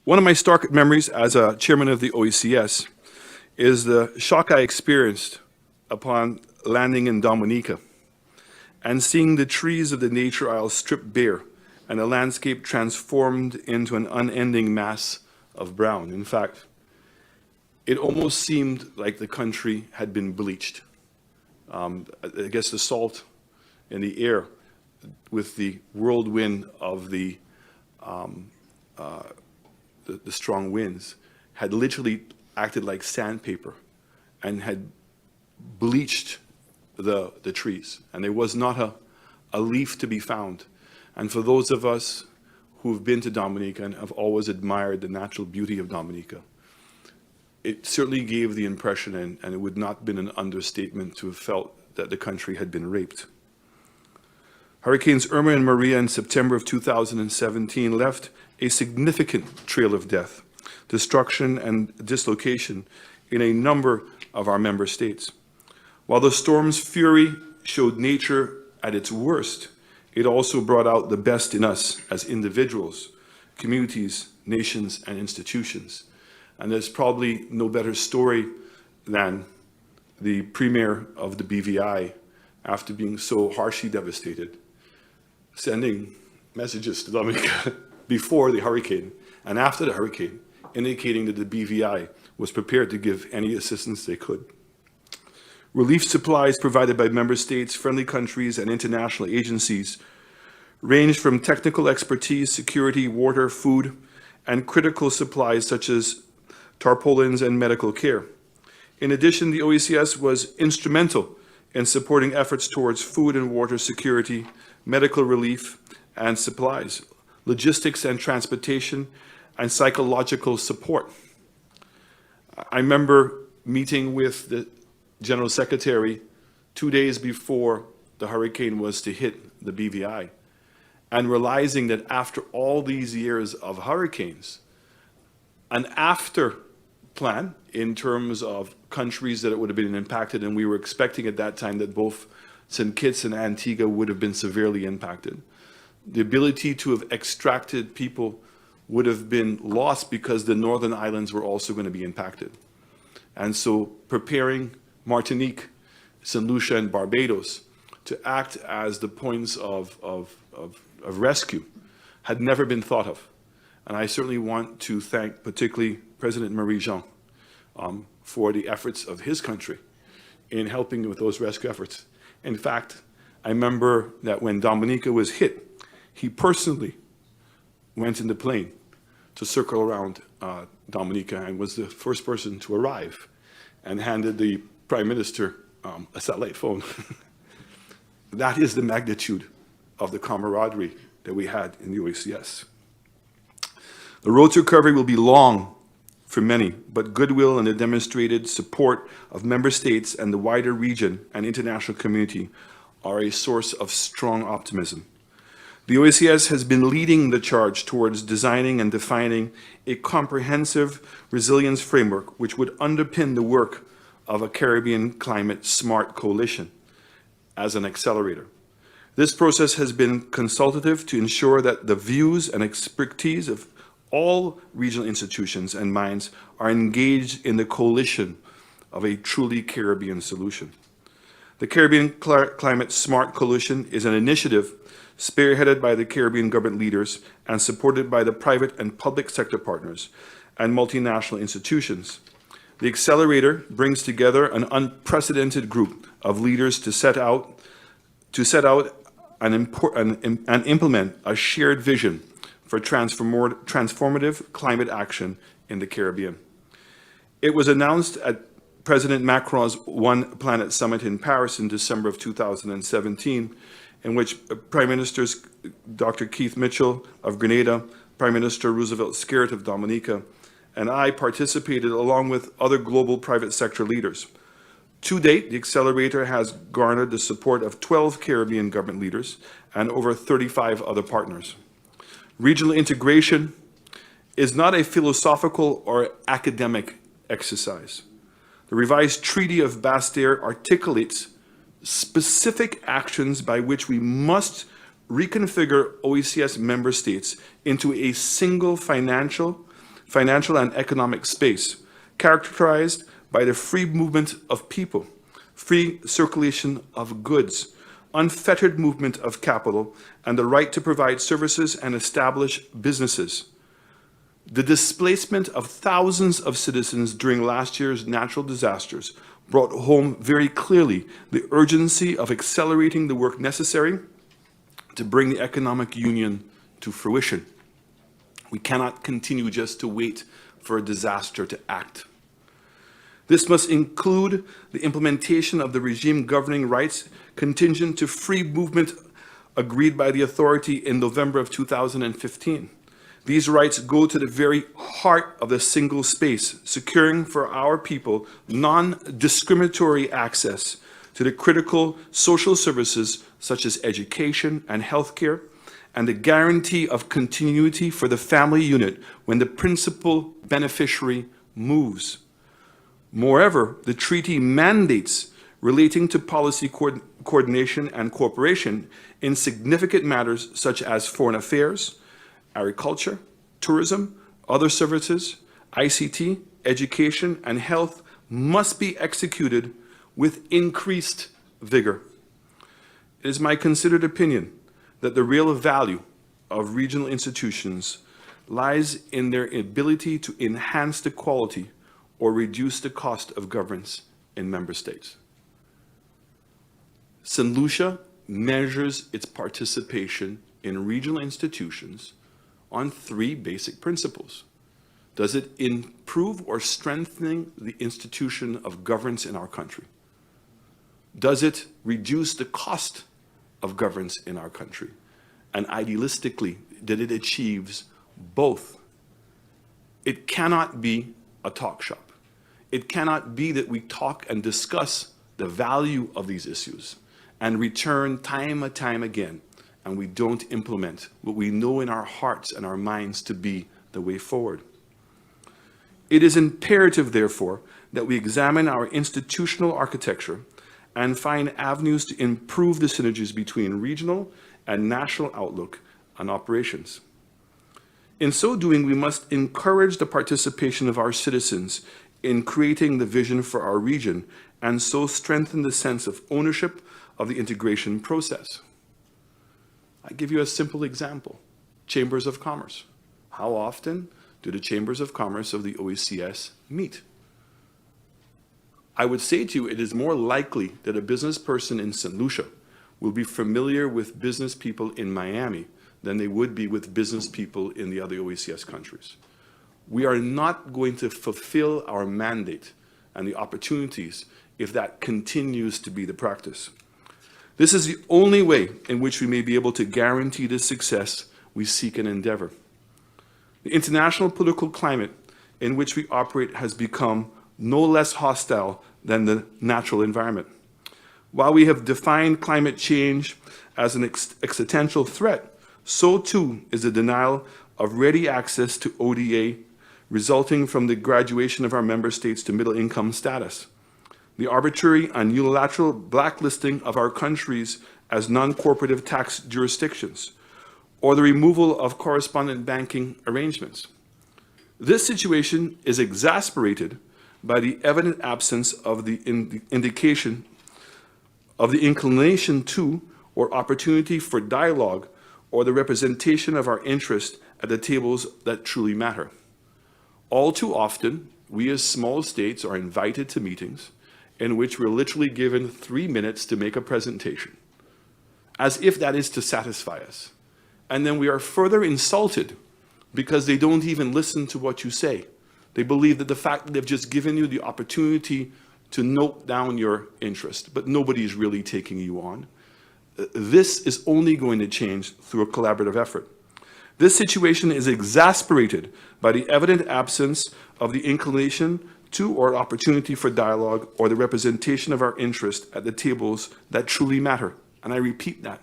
One of my stark memories as a chairman of the OECS is the shock I experienced upon landing in Dominica and seeing the trees of the Nature Isle stripped bare and the landscape transformed into an unending mass of brown. In fact, it almost seemed like the country had been bleached. I guess the salt in the air with the whirlwind of the strong winds had literally acted like sandpaper and had bleached the trees. And there was not a leaf to be found. And for those of us who've been to Dominica and have always admired the natural beauty of Dominica, it certainly gave the impression, and it would not have been an understatement to have felt that the country had been raped. Hurricanes Irma and Maria in September of 2017 left a significant trail of death, destruction, and dislocation in a number of our member states. While the storm's fury showed nature at its worst, it also brought out the best in us as individuals, communities, nations, and institutions. And there's probably no better story than the premier of the BVI, after being so harshly devastated, sending messages to Dominica before the hurricane and after the hurricane, indicating that the BVI was prepared to give any assistance they could. Relief supplies provided by member states, friendly countries, and international agencies ranged from technical expertise, security, water, food, and critical supplies such as tarpaulins and medical care. In addition, the OECS was instrumental in supporting efforts towards food and water security, medical relief and supplies, logistics and transportation, and psychological support. I remember meeting with the General Secretary 2 days before the hurricane was to hit the BVI, and realizing that after all these years of hurricanes, an after plan in terms of countries that it would have been impacted, and we were expecting at that time that both St. Kitts and Antigua would have been severely impacted. The ability to have extracted people would have been lost because the northern islands were also going to be impacted. And so preparing Martinique, St. Lucia, and Barbados to act as the points of rescue had never been thought of. And I certainly want to thank particularly President Marie-Jean for the efforts of his country in helping with those rescue efforts. In fact, I remember that when Dominica was hit, he personally went in the plane to circle around Dominica and was the first person to arrive and handed the Prime Minister a satellite phone. That is the magnitude of the camaraderie that we had in the OECS. The road to recovery will be long for many, but goodwill and the demonstrated support of member states and the wider region and international community are a source of strong optimism. The OECS has been leading the charge towards designing and defining a comprehensive resilience framework which would underpin the work of a Caribbean Climate Smart Coalition as an accelerator. This process has been consultative to ensure that the views and expertise of all regional institutions and minds are engaged in the coalition of a truly Caribbean solution. The Caribbean Climate Smart Coalition is an initiative spearheaded by the Caribbean government leaders and supported by the private and public sector partners and multinational institutions. The accelerator brings together an unprecedented group of leaders to set out and implement a shared vision for transformative climate action in the Caribbean. It was announced at President Macron's One Planet Summit in Paris in December of 2017, in which Prime Ministers Dr. Keith Mitchell of Grenada, Prime Minister Roosevelt Skerrit of Dominica, and I participated along with other global private sector leaders. To date, the accelerator has garnered the support of 12 Caribbean government leaders and over 35 other partners. Regional integration is not a philosophical or academic exercise. The revised Treaty of Basse-Terre articulates specific actions by which we must reconfigure OECS member states into a single financial, financial and economic space, characterized by the free movement of people, free circulation of goods, unfettered movement of capital, and the right to provide services and establish businesses. The displacement of thousands of citizens during last year's natural disasters brought home very clearly the urgency of accelerating the work necessary to bring the economic union to fruition. We cannot continue just to wait for a disaster to act. This must include the implementation of the regime governing rights contingent to free movement agreed by the authority in November of 2015. These rights go to the very heart of the single space, securing for our people non-discriminatory access to the critical social services such as education and healthcare, and the guarantee of continuity for the family unit when the principal beneficiary moves. Moreover, the treaty mandates relating to policy coordination and cooperation in significant matters such as foreign affairs, agriculture, tourism, other services, ICT, education, and health must be executed with increased vigor. It is my considered opinion that the real value of regional institutions lies in their ability to enhance the quality or reduce the cost of governance in member states. St. Lucia measures its participation in regional institutions on three basic principles. Does it improve or strengthen the institution of governance in our country? Does it reduce the cost of governance in our country? And idealistically, did it achieve both? It cannot be a talk shop. It cannot be that we talk and discuss the value of these issues and return time and time again, and we don't implement what we know in our hearts and our minds to be the way forward. It is imperative, therefore, that we examine our institutional architecture and find avenues to improve the synergies between regional and national outlook on operations. In so doing, we must encourage the participation of our citizens in creating the vision for our region and so strengthen the sense of ownership of the integration process. I give you a simple example. Chambers of Commerce. How often do the Chambers of Commerce of the OECS meet? I would say to you, it is more likely that a business person in St. Lucia will be familiar with business people in Miami than they would be with business people in the other OECS countries. We are not going to fulfill our mandate and the opportunities if that continues to be the practice. This is the only way in which we may be able to guarantee the success we seek and endeavor. The international political climate in which we operate has become no less hostile than the natural environment. While we have defined climate change as an existential threat, so too is the denial of ready access to ODA resulting from the graduation of our member states to middle income status, the arbitrary and unilateral blacklisting of our countries as non-cooperative tax jurisdictions, or the removal of correspondent banking arrangements. This situation is exasperated by the evident absence of the indication of the inclination to or opportunity for dialogue or the representation of our interest at the tables that truly matter. All too often, we as small states are invited to meetings in which we're literally given 3 minutes to make a presentation, as if that is to satisfy us. And then we are further insulted because they don't even listen to what you say. They believe that the fact that they've just given you the opportunity to note down your interest, but nobody is really taking you on. This is only going to change through a collaborative effort. This situation is exasperated by the evident absence of the inclination to or opportunity for dialogue or the representation of our interest at the tables that truly matter. And I repeat that.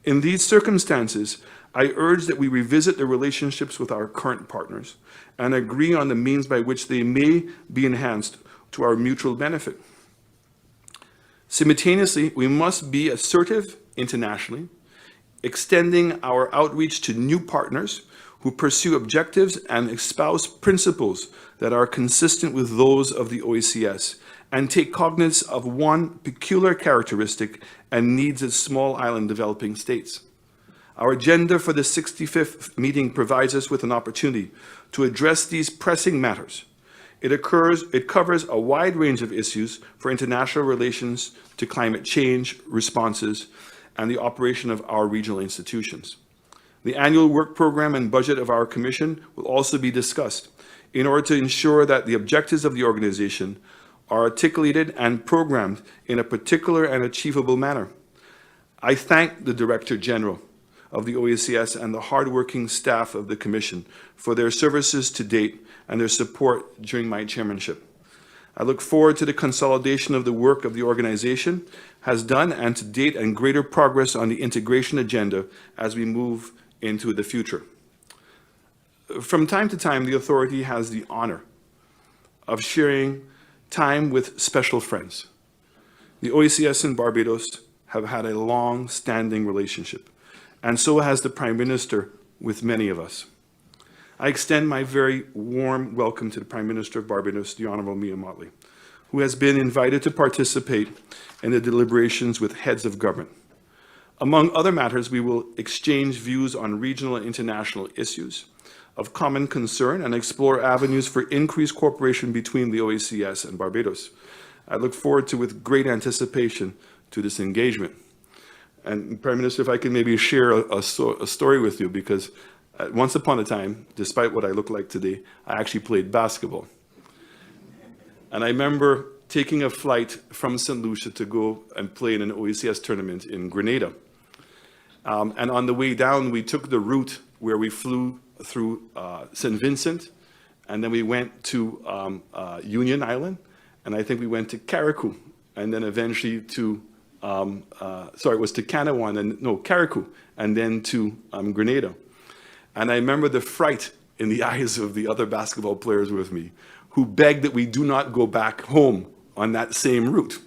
In these circumstances, I urge that we revisit the relationships with our current partners and agree on the means by which they may be enhanced to our mutual benefit. Simultaneously, we must be assertive internationally, extending our outreach to new partners who pursue objectives and espouse principles that are consistent with those of the OECS and take cognizance of one peculiar characteristic and needs of small island developing states. Our agenda for the 65th meeting provides us with an opportunity to address these pressing matters. It covers a wide range of issues for international relations to climate change responses and the operation of our regional institutions. The annual work program and budget of our Commission will also be discussed in order to ensure that the objectives of the organization are articulated and programmed in a particular and achievable manner. I thank the Director General of the OECS and the hardworking staff of the Commission for their services to date and their support during my chairmanship. I look forward to the consolidation of the work of the organization has done and to date and greater progress on the integration agenda as we move into the future. From time to time, the authority has the honor of sharing time with special friends. The OECS and Barbados have had a long-standing relationship, and so has the Prime Minister with many of us. I extend my very warm welcome to the Prime Minister of Barbados, the Honourable Mia Mottley, who has been invited to participate in the deliberations with heads of government. Among other matters, we will exchange views on regional and international issues of common concern and explore avenues for increased cooperation between the OECS and Barbados. I look forward to, with great anticipation, to this engagement. And Prime Minister, if I can maybe share a story with you, because once upon a time, despite what I look like today, I actually played basketball. And I remember taking a flight from St. Lucia to go and play in an OECS tournament in Grenada. And on the way down, we took the route where we flew through St. Vincent, and then we went to Union Island, and I think we went to Carriacou, and then eventually to, it was to Canawan, and no, Carriacou, and then to Grenada. And I remember the fright in the eyes of the other basketball players with me, who begged that we do not go back home on that same route.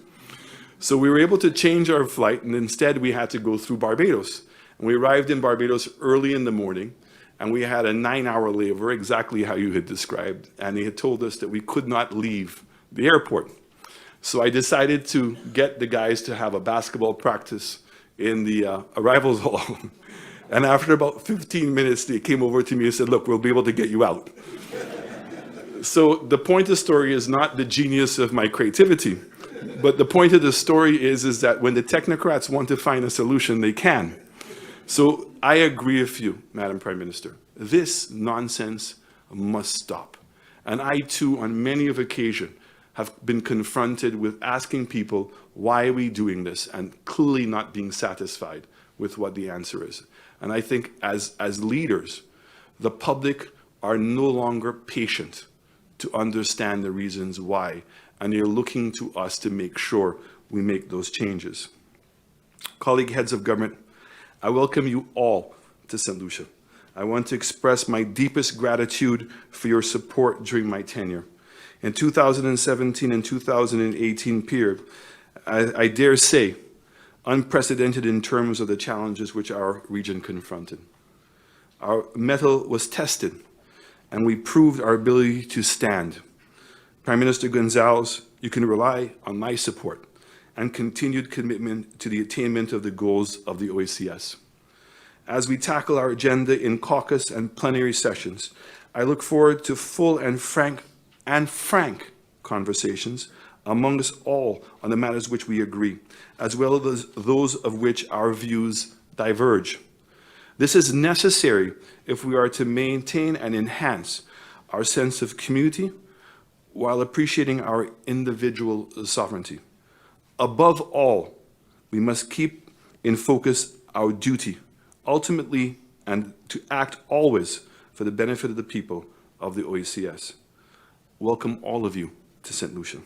So we were able to change our flight, and instead we had to go through Barbados. And we arrived in Barbados early in the morning, and we had a 9-hour layover, exactly how you had described, and they had told us that we could not leave the airport. So I decided to get the guys to have a basketball practice in the arrivals hall. And after about 15 minutes, they came over to me and said, "Look, we'll be able to get you out." So the point of the story is not the genius of my creativity, but the point of the story is that when the technocrats want to find a solution, they can. So I agree with you, Madam Prime Minister. This nonsense must stop. And I, too, on many of occasions, have been confronted with asking people, why are we doing this? And clearly not being satisfied with what the answer is. And I think as leaders, the public are no longer patient to understand the reasons why. And they're looking to us to make sure we make those changes. Colleague heads of government, I welcome you all to St. Lucia. I want to express my deepest gratitude for your support during my tenure. In 2017 and 2018 period, I dare say, unprecedented in terms of the challenges which our region confronted. Our mettle was tested, and we proved our ability to stand. Prime Minister Gonzalez, you can rely on my support and continued commitment to the attainment of the goals of the OECS. As we tackle our agenda in caucus and plenary sessions, I look forward to full and frank conversations among us all on the matters which we agree, as well as those of which our views diverge. This is necessary if we are to maintain and enhance our sense of community while appreciating our individual sovereignty. Above all, we must keep in focus our duty, ultimately, and to act always for the benefit of the people of the OECS. Welcome all of you to St. Lucia.